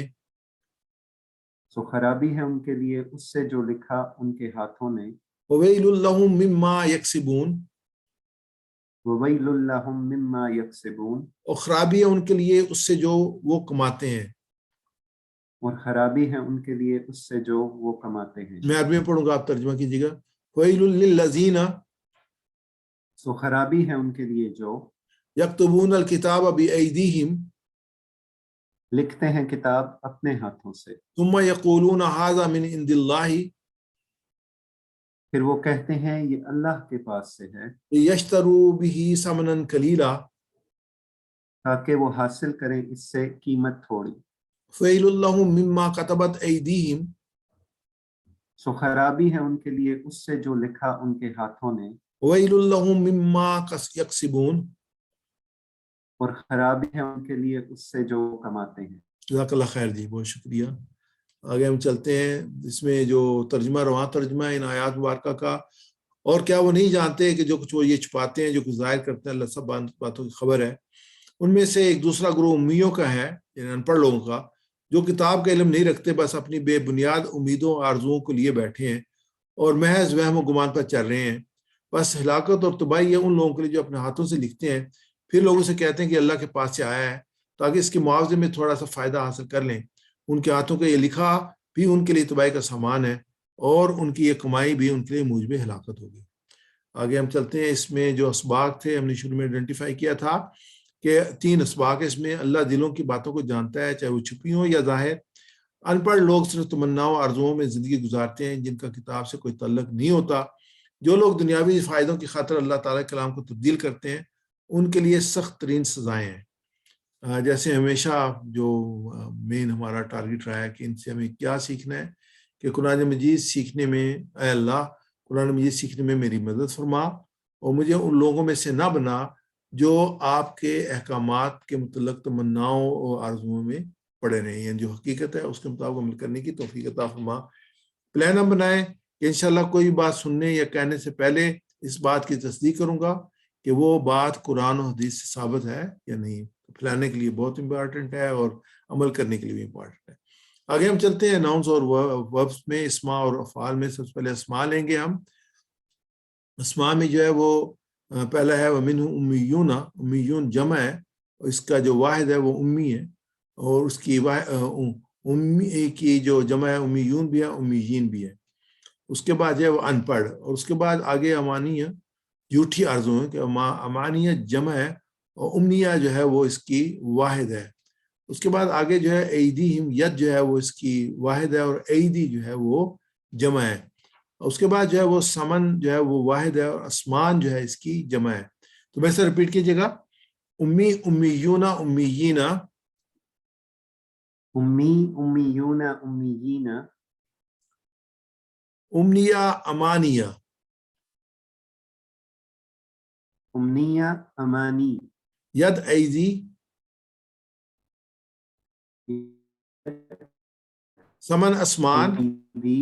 سو خرابی ہے ان کے لیے اس سے جو لکھا ان کے ہاتھوں نے، وویل لہم مما یکسبون، وویل لہم مما یکسبون، اور خرابی ہے ان کے لیے اس سے جو وہ کماتے ہیں۔ اور خرابی ہے ان کے لیے اس سے جو وہ کماتے ہیں۔ میں عربی میں پڑھوں گا، آپ ترجمہ کیجیے گا، ویل للذین سو خرابی ہے ان کے لیے جو یکتبون الکتاب بایدیہم، لکھتے ہیں کتاب اپنے ہاتھوں سے، ثم یقولون ھذا من عند اللہ، پھر وہ کہتے ہیں یہ اللہ کے پاس سے ہے، لیشتروا بہ ثمنا قلیلا، تاکہ وہ حاصل کریں اس سے قیمت تھوڑی۔ فویل لہم مما کتبت ایدیہم، سو خرابی ہے ان کے لیے اس سے جو لکھا ان کے ہاتھوں نے، ویل لہم مما یکسبون۔ اور خرابی ہے ان کے لیے اس سے جو کماتے ہیں۔ جزاک اللہ خیر جی، بہت شکریہ۔ آگے ہم چلتے ہیں، اس میں جو ترجمہ رواں ترجمہ ہے ان آیات مبارکہ کا، اور کیا وہ نہیں جانتے کہ جو کچھ وہ یہ چھپاتے ہیں، جو کچھ ظاہر کرتے ہیں، اللہ سب باتوں کی خبر ہے۔ ان میں سے ایک دوسرا گروہ امیوں کا ہے، یعنی ان پڑھ لوگوں کا، جو کتاب کا علم نہیں رکھتے، بس اپنی بے بنیاد امیدوں آرزوؤں کو لیے بیٹھے ہیں اور محض وہم و گمان پر چل رہے ہیں۔ بس ہلاکت اور تباہی ہے ان لوگوں کے لیے جو اپنے ہاتھوں سے لکھتے ہیں، پھر لوگوں سے کہتے ہیں کہ اللہ کے پاس سے آیا ہے، تاکہ اس کے معاوضے میں تھوڑا سا فائدہ حاصل کر لیں۔ ان کے ہاتھوں کا یہ لکھا بھی ان کے لیے تباہی کا سامان ہے، اور ان کی یہ کمائی بھی ان کے لیے موجب ہلاکت ہوگی۔ آگے ہم چلتے ہیں، اس میں جو اسباق تھے ہم نے شروع میں آئیڈینٹیفائی کیا تھا کہ 3 اسباق اس میں، اللہ دلوں کی باتوں کو جانتا ہے، چاہے وہ چھپی ہوں یا ظاہر۔ ان پڑھ لوگ صرف تمناؤں آرزوؤں میں زندگی گزارتے ہیں جن کا کتاب سے کوئی تعلق نہیں ہوتا۔ جو لوگ دنیاوی فائدوں کی خاطر اللہ تعالیٰ کے کلام کو تبدیل کرتے ہیں، ان کے لیے سخت ترین سزائیں ہیں۔ جیسے ہمیشہ جو مین ہمارا ٹارگٹ رہا ہے کہ ان سے ہمیں کیا سیکھنا ہے، کہ قرآن مجید سیکھنے میں، اے اللہ قرآن مجید سیکھنے میں میری مدد فرما، اور مجھے ان لوگوں میں سے نہ بنا جو آپ کے احکامات کے متعلق تمناؤں اور آرزوؤں میں پڑے رہے ہیں، جو حقیقت ہے اس کے مطابق عمل کرنے کی توفیق عطا فرما۔ پلان ہم بنائیں کہ انشاءاللہ کوئی بات سننے یا کہنے سے پہلے اس بات کی تصدیق کروں گا کہ وہ بات قرآن و حدیث سے ثابت ہے یا نہیں۔ پھیلانے کے لیے بہت امپورٹنٹ ہے اور عمل کرنے کے لیے بھی امپورٹنٹ ہے۔ آگے ہم چلتے ہیں ناؤنز اور وربس میں، اسماء اور افعال میں۔ سب سے پہلے اسماء لیں گے ہم۔ اسماء میں جو ہے وہ پہلا ہے وَمِنْهُ امیون، امیون جمع ہے، اس کا جو واحد ہے وہ امی ہے، اور اس کی امی کی جو جمع ہے امیون بھی ہے، امیین بھی ہے۔ اس کے بعد جو ہے وہ ان پڑھ، اور اس کے بعد آگے امانیہ، جھوٹی آرزو ہے، کہ امانیہ جمع ہے اور امنیہ جو ہے وہ اس کی واحد ہے۔ اس کے بعد آگے جو ہے ایدیہم، ید جو ہے وہ اس کی واحد ہے، اور ایدی جو ہے وہ جمع ہے۔ اس کے بعد جو ہے وہ سمن جو ہے وہ واحد ہے، اور اسمان جو ہے اس کی جمع ہے۔ تو میں سے ریپیٹ کیجیے گا، امی، امیون، امیین، امی، امیون، امیین، امنیا امانیہ امنیہ امانی ید ایزی سمن اسمان ایدی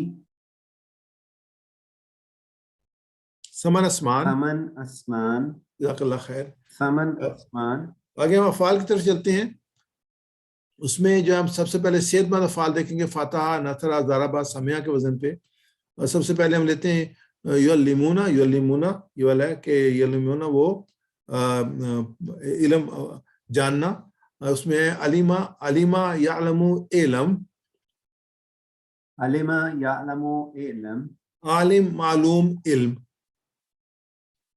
سمن اسمان ثمن اسمان جزاک اللہ خیر. ثمن اسمان آگے ہم افعال کی طرف چلتے ہیں. اس میں جو ہم سب سے پہلے صحت مند افعال دیکھیں گے فتح نصر ضربہ سمیہ کے وزن پہ. اور سب سے پہلے ہم لیتے ہیں یعلمونا یعلمونا یہ والا ہے کہ یعلمونا وہ علم جاننا. اس میں علیمہ علیمہ یعلم علم علم یعلم علم عالم معلوم علم.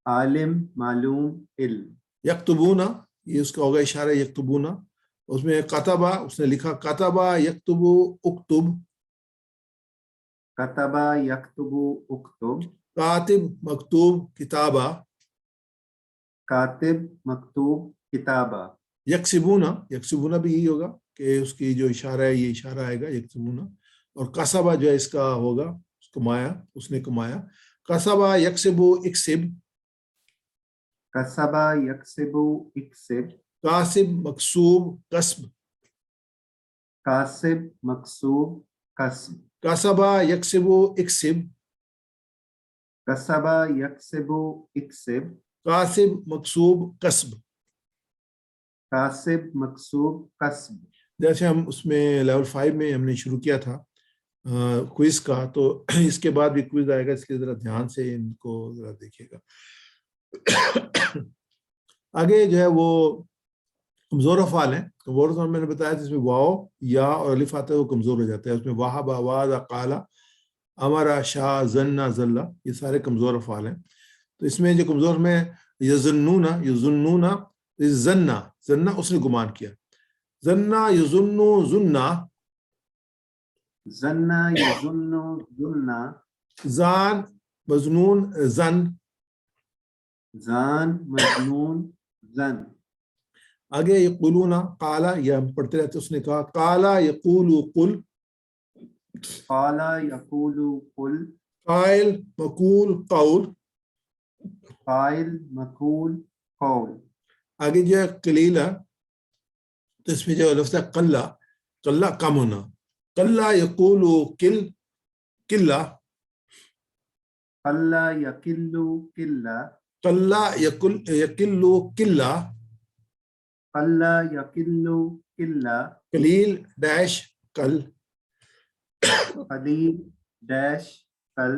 عالم معلوم علم یکتبونا یہ اس کا ہوگا اشارہ یکتبونا. اس میں کتبہ اس نے لکھا کتبہ یکتبو اکتب کتب یکتب اکتب کاتب مکتوب کتابہ. کاتب مکتوب کتابہ یکسبونا یکسبونا بھی یہی ہوگا کہ اس کی جو اشارہ ہے یہ اشارہ آئے گا یکسبونا. اور کسبہ جو ہے اس کا ہوگا کمایا اس نے کمایا. کسبہ یکسبو اکسب کسب یکسب اکسب کاسب مکسوب کسب. کاسب مکسوب کسب کسبہ یکسبو اکسب کسب یکسب اکسب کاسب مکسوب کسب. کاسب مکسوب کسب. جیسے ہم اس میں لیول 5 میں ہم نے شروع کیا تھا کوئز کا تو اس کے بعد بھی کوئز آئے گا اس کے ذرا دھیان سے ان کو ذرا دیکھیے گا. آگے جو ہے وہ کمزور افعال ہیں. کمزور افعال میں نے بتایا جس میں واو یا اور الف آتا ہے وہ کمزور ہو جاتا ہے. اس میں واہب آواز قالا امرا شاہ زنا ذلہ یہ سارے کمزور افعال ہیں. تو اس میں جو کمزور میں یظنون یظنون زنا زنا اس نے گمان کیا. زنا یظنو زنا ظن یظن ظن زان مظنون زن. زان مجنون زن. آگے یقولون قالا یہ ہم پڑھتے رہتے اس نے کہا قالا یقول قل قال یقول قل قائل مقول قول. قائل مقول قول. آگے جو ہے قلیلہ تو اس میں جو لفظ ہے قلہ قلہ کم ہونا. قلہ یقول قل قلہ قل یقل قلہ قلہ یقل قلہ. قل یقل قلہ. قلیل ڈیش قل. قلیل ڈیش قل.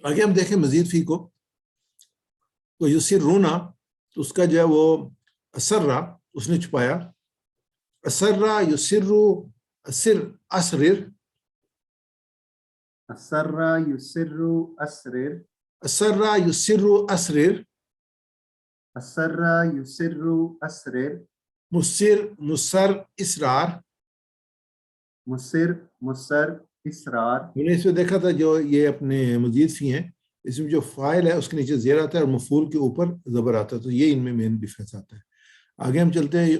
آگے ہم دیکھیں مزید فی کو تو یسرونا تو اس کا جو ہے وہ اسرا اس نے چھپایا. اسرا یسرو اسر اسرر اسر یسر اسرر اسرا یسرو اسرر. اسر یسر اسرر. مسر مسر اسرار. مسر مسر اسرار. میں نے اس میں دیکھا تھا جو یہ اپنے مزید فی ہیں اس میں جو فائل ہے اس کے نیچے زیر آتا ہے اور مفعول کے اوپر زبر آتا ہے تو یہ ان میں مین ڈفرینس آتا ہے. آگے ہم چلتے ہیں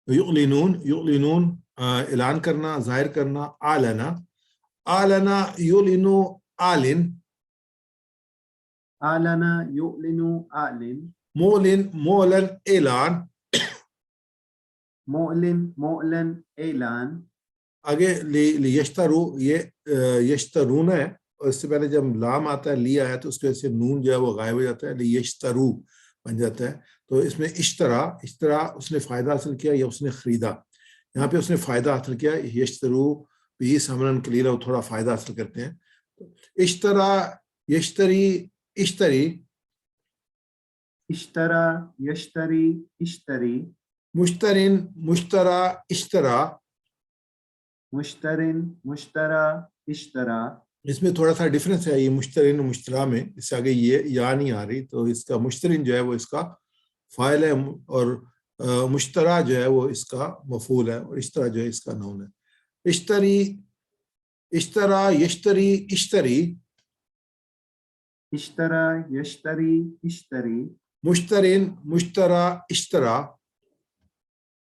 یعلنون یعلنون اعلان کرنا ظاہر کرنا. اعلنا اعلنا یعلنو اعلن. اعلن یعلن اعلن. مولن مولن اعلان. معلن معلن اعلان. آگے لیشترو یہ یشترون ہے اور اس سے پہلے جب لام آتا ہے لی آیا تو اس کی وجہ سے نون جو ہے وہ غائب ہو جاتا ہے لیشترو بن جاتا ہے. تو اس میں اشترا اشترا اس نے فائدہ حاصل کیا یا اس نے خریدا. یہاں پہ اس نے فائدہ حاصل کیا. یشترو بھی سمرن کلیلہ وہ تھوڑا فائدہ حاصل کرتے ہیں. اشترا یشتری اشتری. اشترا یشتری اشتری. مشترن مشترا اشترا. مشترن مشترا اشترا. اس میں تھوڑا سا ڈفرینس ہے یہ مشترن و مشترا میں. اس سے آگے یہ یا نہیں آ رہی تو اس کا مشترن جو ہے وہ اس کا فاعل ہے اور مشترا جو ہے وہ اس کا مفعول ہے اور اشترا جو ہے اس کا نون ہے. اشتری اشترا یشتری اشتری. اشترا یشتری اشتری. مشترن مشترا اشترا.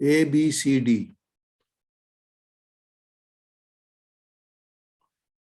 ABCD,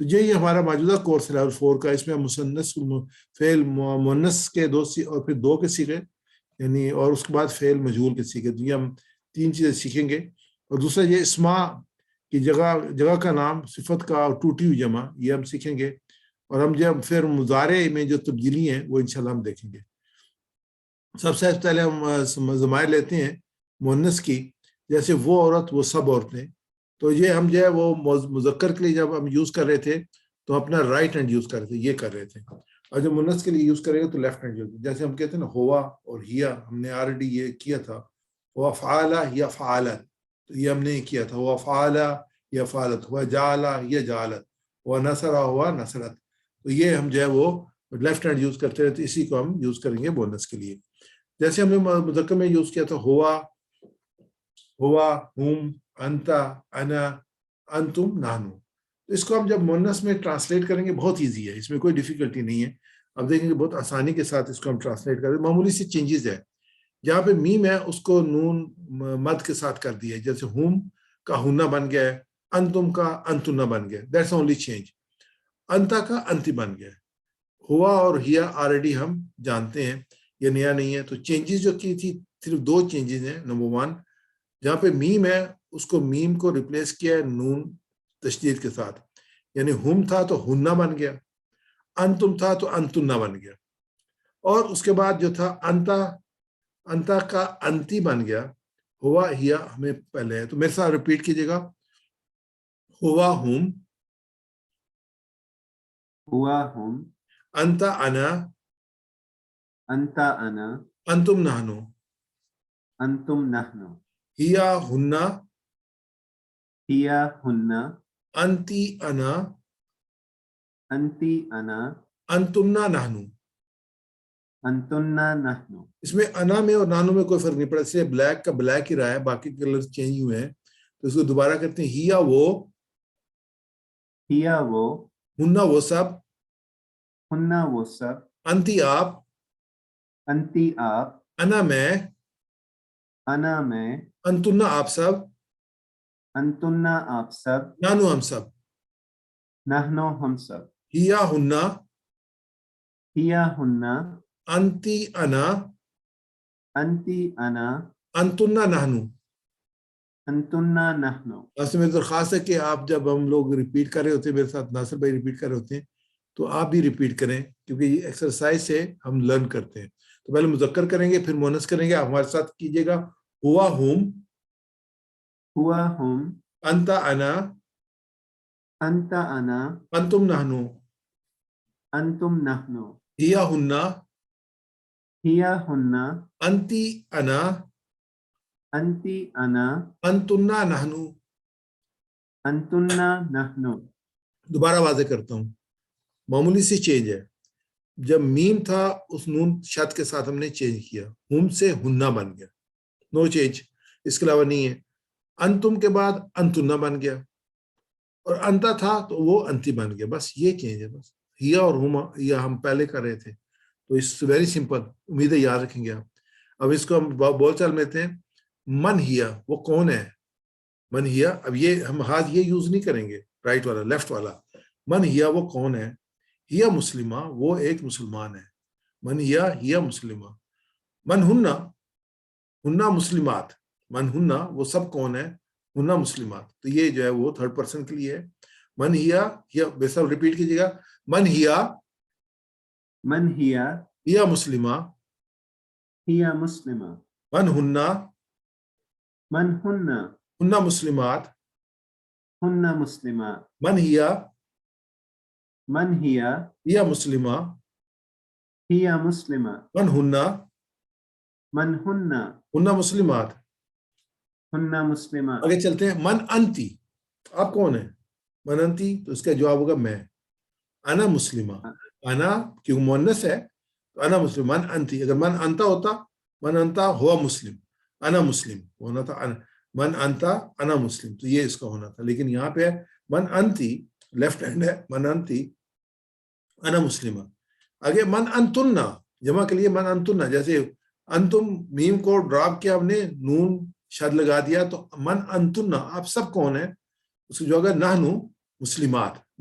تو یہ ہمارا موجودہ کورس ہے لیول 4 کا. اس میں ہم مصنف فعل مؤنث کے اور پھر 2 کے صیغے یعنی اور اس کے بعد فعل مجہول کے صیغے. تو یہ ہم 3 چیزیں سیکھیں گے. اور دوسرا یہ اسما کی جگہ کا نام صفت کا اور ٹوٹی ہوئی جمع یہ ہم سیکھیں گے. اور ہم جب پھر مضارع میں جو تبدیلی ہیں وہ انشاءاللہ ہم دیکھیں گے. سب سے پہلے ہم ضمائر لیتے ہیں مؤنث کی, جیسے وہ عورت وہ سب عورتیں. تو یہ ہم جو ہے وہ مذکر کے لیے جب ہم یوز کر رہے تھے تو اپنا رائٹ ہینڈ یوز کر رہے تھے, یہ کر رہے تھے. اور جب مؤنث کے لیے یوز کرے گا تو لیفٹ ہینڈ یوز. جیسے ہم کہتے ہیں نا ہوا اور ہیا, ہم نے آلریڈی یہ کیا تھا. ہوا فعلا یا فعالت, تو یہ ہم نے کیا تھا. ہوا فعلا یا فعالت, ہوا جعلا یا جعلت, ہوا نصرا ہوا نصرت. تو یہ ہم جو ہے وہ لیفٹ ہینڈ یوز کرتے رہتے, اسی کو ہم یوز کریں گے مؤنث کے لیے. جیسے ہم نے مذکر میں یوز کیا تھا ہوا ہم انتا انا انتم نحنو. اس کو ہم جب مؤنث میں ٹرانسلیٹ کریں گے بہت ایزی ہے, اس میں کوئی ڈیفیکلٹی نہیں ہے. اب دیکھیں گے بہت آسانی کے ساتھ اس کو ہم ٹرانسلیٹ کریں. معمولی سی چینجز ہے, جہاں پہ میم ہے اس کو نون مد کے ساتھ کر دیا ہے. جیسے ہم کا ہنہ بن گیا ہے, انتم کا انتنا بن گیا, دیٹس اونلی چینج. انتا کا انتی بن گیا. ہوا اور ہیا آلریڈی ہم جانتے ہیں, یہ نیا نہیں ہے. تو چینجز جو کی تھی صرف 2 چینجز ہیں. نمبر 1 جہاں پہ میم ہے اس کو میم کو ریپلیس کیا ہے نون تشدید کے ساتھ, یعنی ہم تھا تو ہنہ بن گیا, انتم تھا تو انتنا بن گیا. اور اس کے بعد جو تھا انتا کا انتی بن گیا. ہوا ہیا ہمیں پہلے ہے, تو میرے ساتھ ریپیٹ کیجیے گا. ہوا ہم انتا انا انتم نحنو ہیا ہنہ انتی انا انتمنا نحنو. اس میں انا میں اور نانو میں کوئی فرق نہیں پڑا. اس لیے بلیک کا بلیک ہی رہا ہے, باقی کلر چینج ہوئے ہیں. تو اس کو دوبارہ کرتے ہیں. ہیا وہ ہنہ وہ سب انتی آپ انا میں انتنا آپ سب نانو ہم سب. ہیا ہنہ انتی انا انتنا نحنو. ویسے میری درخواست ہے کہ آپ جب ہم لوگ ریپیٹ کر رہے ہوتے ہیں, میرے ساتھ ناصر بھائی ریپیٹ کر رہے ہوتے ہیں, تو آپ بھی ریپیٹ کریں, کیونکہ یہ ایکسرسائز سے ہم لرن کرتے ہیں. تو پہلے مذکر کریں گے پھر مؤنث کریں گے. آپ ہمارے ساتھ کیجیے گا. ہوا ہم انتا انا انتم نحنو ہیا ہنہ انتی انا انتنا نحنو. دوبارہ واضح کرتا ہوں, معمولی سی چینج ہے. جب میم تھا اس نون شد کے ساتھ ہم نے چینج کیا, ہم سے ہنہ بن گیا, نو چینج, اس کے علاوہ نہیں ہے. انتم کے بعد انتنا بن گیا, اور انتا تھا تو وہ انتی بن گیا, بس یہ چینج ہے. بس ہیا اور ہم ہم پہلے کر رہے تھے. تو اس ویری سمپل, امید ہے یاد رکھیں گے آپ. اب اس کو ہم بول چال میں تھے. من ہیا وہ کون ہے, من ہیا. اب یہ ہم ہاتھ یہ یوز نہیں کریں گے, رائٹ والا لیفٹ والا. من ہیا وہ کون ہے, ہیا مسلمہ وہ ایک مسلمان ہے. من ہیا مسلمہ. من ہنہ مسلمات. من ہنہ وہ سب کون ہے, ہنہ مسلمات. تو یہ جو ہے وہ 3rd پرسن کے لیے ہے. من ہیا بے سب ریپیٹ کیجیے گا. من ہیا مسلمہ. من ہنہ ہنہ مسلمات. من ہیا ہیا مسلمہ. من ہنہ ہنہ مسلمات. آگے چلتے ہیں. من انتی آپ کون ہیں, من انتی. تو اس کا جواب ہوگا میں. انا مسلمہ. انا کیوں مؤنث ہے تو انا مسلم. من انتی, اگر من انتا ہوتا, من انتا ہوا مسلم, انا مسلم ہونا تھا. من انتا انا مسلم, تو یہ اس کا ہونا تھا. لیکن یہاں پہ من انتی لیفٹ ہینڈ ہے, من انتی انا مسلمہ. آگے من انتنا جمع کے لیے من انتنا. جیسے انتم میم کو ڈراپ کیا ہم نے, نون شد لگا دیا, تو من انتنا آپ سب کون ہیں. اس کو جو ہوگا نحنو مسلمات.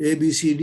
ABCD,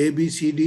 ABCD,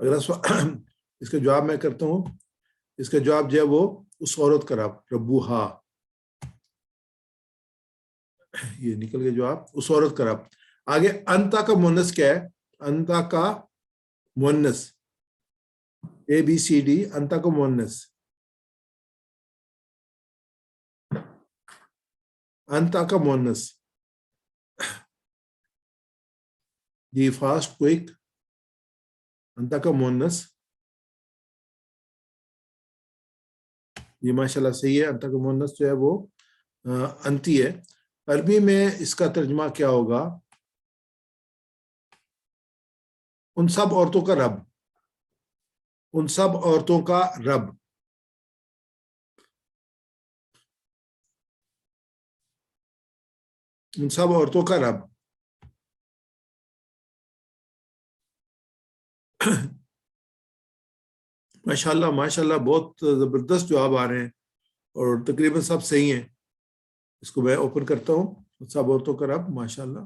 اگر اس کا جواب میں کرتا ہوں، اس کا جواب جو ہے وہ اس عورت کا رب، ربوہا، یہ نکل گیا جواب، اس عورت کا رب۔ آگے انتا کا مونس کیا ہے؟ انتا کا مونس ABCD، انتا کا مونس، انتا کا مونس، جی فاسٹ کوئک، انتا کا مونس، یہ ماشاءاللہ صحیح ہے۔ انتا کا مونس جو ہے وہ انتی ہے۔ عربی میں اس کا ترجمہ کیا ہوگا؟ ان سب عورتوں کا رب، ان سب عورتوں کا رب، ان سب عورتوں کا رب۔ ماشاءاللہ ماشاءاللہ بہت زبردست جواب آ رہے ہیں اور تقریباً سب صحیح ہیں۔ اس کو میں اوپن کرتا ہوں، سب عورتوں کا رب، ماشاءاللہ۔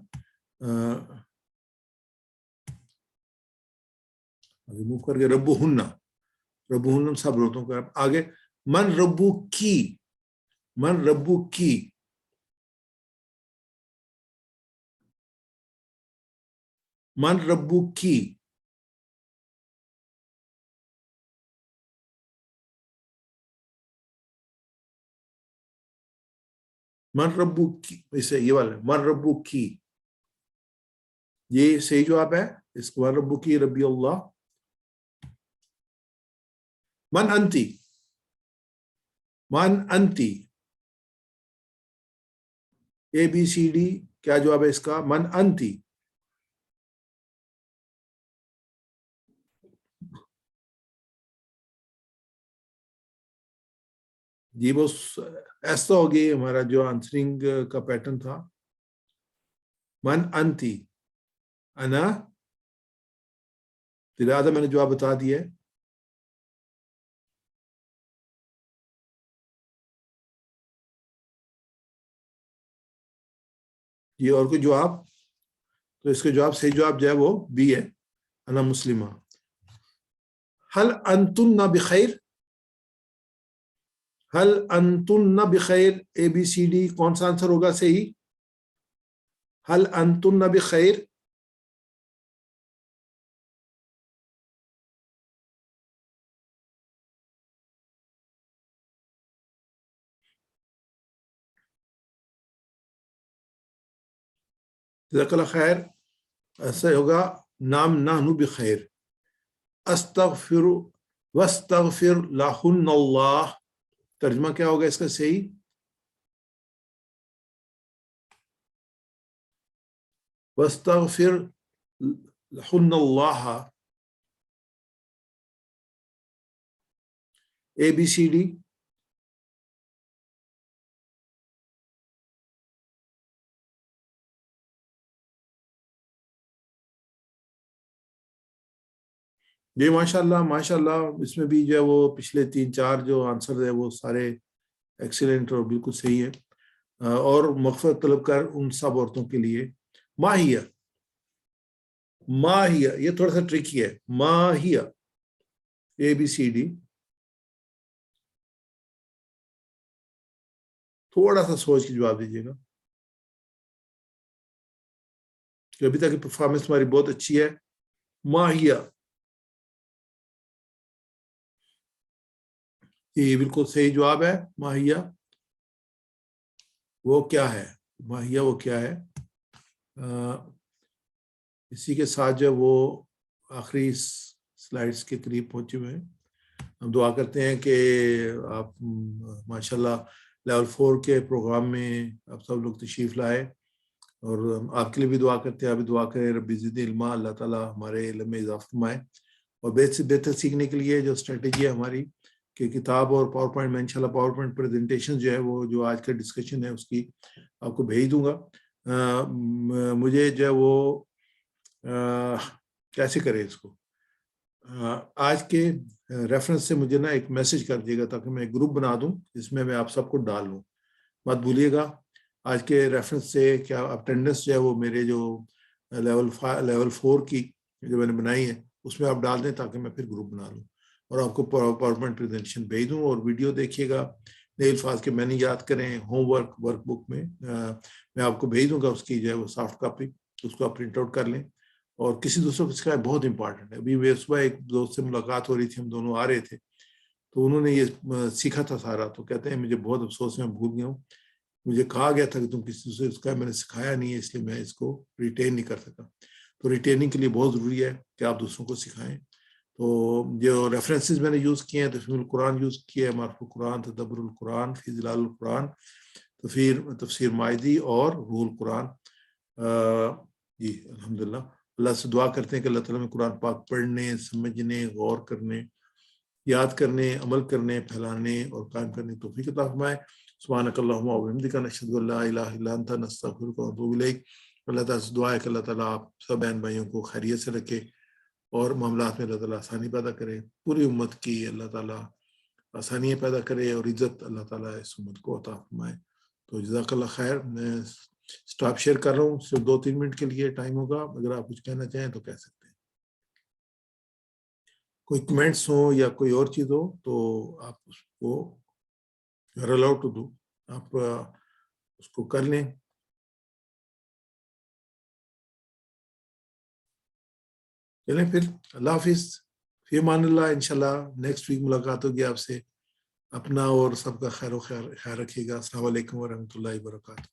موو کر کے ربو ہننا، ربو ہنن سب عورتوں کا رب۔ آگے من ربو کی، من ربو کی، من ربو کی، من ربو کی، اسے یہ والا من ربو کی، یہ صحیح جواب ہے اس کو، من ربو کی ربی اللہ۔ من انتی، من انتی، ABCD کیا جواب ہے اس کا؟ من انتی۔ جی وہ ایسا ہوگی ہمارا جو آنسرنگ کا پیٹرن تھا، من انتی، انا، لہٰذا میں نے جواب بتا دیا ہے۔ یہ اور کوئی جواب؟ تو اس کے جواب صحیح جواب جو ہے وہ بی ہے، انا مسلمہ۔ حل انتن بخیر، حل انتن بخیر، ABCD کون سا آنسر ہوگا صحیح؟ حل انتن بخیر، جزاک اللہ خیر۔ ایسا ہوگا نام نحن بخیر، استغفر واستغفر لہن اللہ، ترجمہ کیا ہوگا اس کا صحیح؟ واستغفر لہن اللہ، ABCD، جی ماشاءاللہ ماشاءاللہ، اس میں بھی جو ہے وہ پچھلے 3-4 جو آنسر ہے وہ سارے ایکسیلنٹ اور بالکل صحیح ہے۔ اور مغفرت طلب کر ان سب عورتوں کے لیے، ماہیہ، ماہیہ یہ تھوڑا سا ٹرکی ہے، ماہیہ، ABCD، تھوڑا سا سوچ کے جواب دیجیے گا کہ ابھی تک کی پرفارمنس ہماری بہت اچھی ہے۔ ماہیہ، یہ بالکل صحیح جواب ہے، ماہیہ وہ کیا ہے، ماہیہ وہ کیا ہے۔ اسی کے ساتھ جو وہ آخری سلائیڈز کے قریب پہنچے ہوئے ہیں۔ ہم دعا کرتے ہیں کہ آپ ماشاءاللہ لیول 4 کے پروگرام میں آپ سب لوگ تشریف لائے، اور آپ کے لیے بھی دعا کرتے ہیں، آپ بھی دعا کریں ربی زدنی علما، اللہ تعالیٰ ہمارے علم میں اضافہ فرمائے، اور بہتر سیکھنے کے لیے جو اسٹریٹجی ہے ہماری کہ کتاب اور پاور پوائنٹ میں انشاءاللہ پاور پوائنٹ پریزنٹیشن جو ہے وہ جو آج کا ڈسکشن ہے اس کی آپ کو بھیج دوں گا۔ مجھے جو ہے وہ کیسے کرے اس کو، آج کے ریفرنس سے مجھے نا ایک میسج کر دیے گا تاکہ میں ایک گروپ بنا دوں جس میں میں آپ سب کو ڈال لوں۔ مت بھولیے گا آج کے ریفرنس سے کیا اٹینڈنس جو ہے وہ میرے جو لیول 4 کی جو میں نے بنائی ہے اس میں آپ ڈال دیں تاکہ میں پھر گروپ بنا لوں اور آپ کو پاور پوائنٹ پریزنٹیشن بھیج دوں اور ویڈیو دیکھیے گا نئے الفاظ کے معنی یاد کریں. ہوم ورک ورک بک میں آپ کو بھیج دوں گا اس کی جو ہے وہ سافٹ کاپی, اس کو آپ پرنٹ آؤٹ کر لیں اور کسی دوسرے کو سکھائیں, بہت امپورٹنٹ ہے. ابھی میں صبح ایک دوست سے ملاقات ہو رہی تھی, ہم دونوں آ رہے تھے تو انہوں نے یہ سیکھا تھا سارا, تو کہتے ہیں مجھے بہت افسوس ہے, میں بھول گیا ہوں, مجھے کہا گیا تھا کہ تم کسی دوسرے کو سکھائیں, میں نے سکھایا نہیں ہے اس لیے میں اس کو ریٹین نہیں کر سکا. تو ریٹیننگ کے لیے بہت ضروری ہے کہ آپ دوسروں کو سکھائیں. تو جو ریفرنسز میں نے یوز کیے ہیں, تفہیم القرآن یوز کیا ہے, معرف القرآن, تدبر القرآن, فی ظلال القرآن, تفسیر مائدی اور روح القرآن. جی الحمدللہ, اللہ سے دعا کرتے ہیں کہ اللہ تعالیٰ میں قرآن پاک پڑھنے, سمجھنے, غور کرنے, یاد کرنے, عمل کرنے, پھیلانے اور قائم کرنے توفیق عطا فرمائے. سبحانک اللہم و بحمدک, نشہد ان لا الہ الا انت, نستغفرک و نتوب الیک. اللہ تعالیٰ سے دعا ہے کہ اللہ تعالیٰ آپ سب بہن بھائیوں کو خیریت سے رکھے اور معاملات میں اللہ تعالیٰ آسانی پیدا کرے, پوری امت کی اللہ تعالیٰ آسانیاں پیدا کرے اور عزت اللہ تعالیٰ اس امت کو عطا فرمائے. تو جزاک اللہ خیر. میں سٹاپ شیئر کر رہا ہوں, صرف 2-3 منٹ کے لیے ٹائم ہوگا, اگر آپ کچھ کہنا چاہیں تو کہہ سکتے ہیں. کوئی کمنٹس ہوں یا کوئی اور چیز ہو تو آپ اس کو you are allowed to do, آپ اس کو کر لیں. چلیں پھر, اللہ حافظ, فی امان اللہ. انشاءاللہ نیکسٹ ویک ملاقات ہوگی آپ سے. اپنا اور سب کا خیر و خیال رکھیے گا. السلام علیکم ورحمۃ اللہ وبرکاتہ.